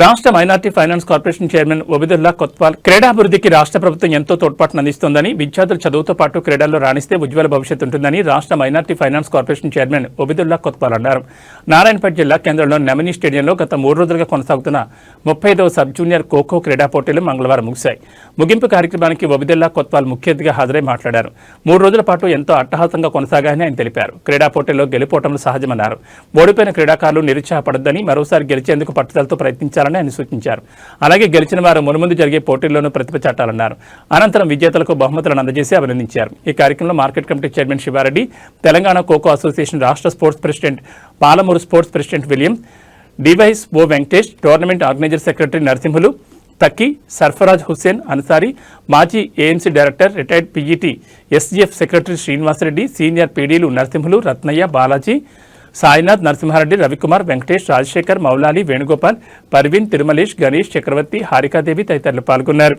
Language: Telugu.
రాష్ట్ర minority finance corporation chairman Obaidullah Kotwal క్రీడాభివృద్ధికి రాష్ట్ర ప్రభుత్వం ఎంతో తోడ్పాటును అందిస్తోందని, విద్యార్థులు చదువుతో పాటు క్రీడల్లో రాణిస్తే ఉజ్వల భవిష్యత్తు ఉంటుందని రాష్ట్ర minority finance corporation chairman Obaidullah Kotwal అన్నారు. నారాయణపేట జిల్లా కేంద్రంలోని నెమనీ స్టేడియంలో గత 3 రోజులుగా కొనసాగుతున్న 35వ సబ్ జూనియర్ ఖోఖో క్రీడా పోటీలు మంగళవారం ముగిశాయి. ముగింపు కార్యక్రమానికి ఒబిదుల్లా కొత్వాల్ ముఖ్య అతిథిగా హాజరై మాట్లాడారు. 3 రోజుల పాటు ఎంతో అట్టహాసంగా కొనసాగాయని ఆయన తెలిపారు. క్రీడా పోటీల్లో గెలుపోవటంలో సహజమన్నారు. ఓడిపోయిన క్రీడాకారులు నిరుత్సాహపడొద్దని, మరోసారి గెలిచేందుకు పట్టుదలతో ప్రయత్నించాలని ఆయన సూచించారు. అలాగే గెలిచిన వారు మున్ముందు జరిగే పోటీల్లోనూ ప్రతిభ చాటాలన్నారు. అనంతరం విజేతలకు బహుమతులను అందజేసి అభినందించారు. ఈ కార్యక్రమంలో market committee chairman Shiva Reddy, Telangana kho kho association రాష్ట్ర sports president Palamuru sports president William, DYSO Venkatesh, tournament organizer secretary Narasimhulu, తక్కి, సర్ఫరాజ్ హుస్సేన్ అన్సారీ, మాజీ AMC director retired PET SGF secretary Srinivasa Reddy, senior పీడీలు నరసింహులు, రత్నయ్య, బాలాజీ, సాయినాథ్, నరసింహారెడ్డి, రవికుమార్, వెంకటేష్, రాజశేఖర్, మౌలాలి, వేణుగోపాల్, పర్వీన్, తిరుమలేష్, గణేష్, చక్రవర్తి, హారికాదేవి తదితరులు పాల్గొన్నారు.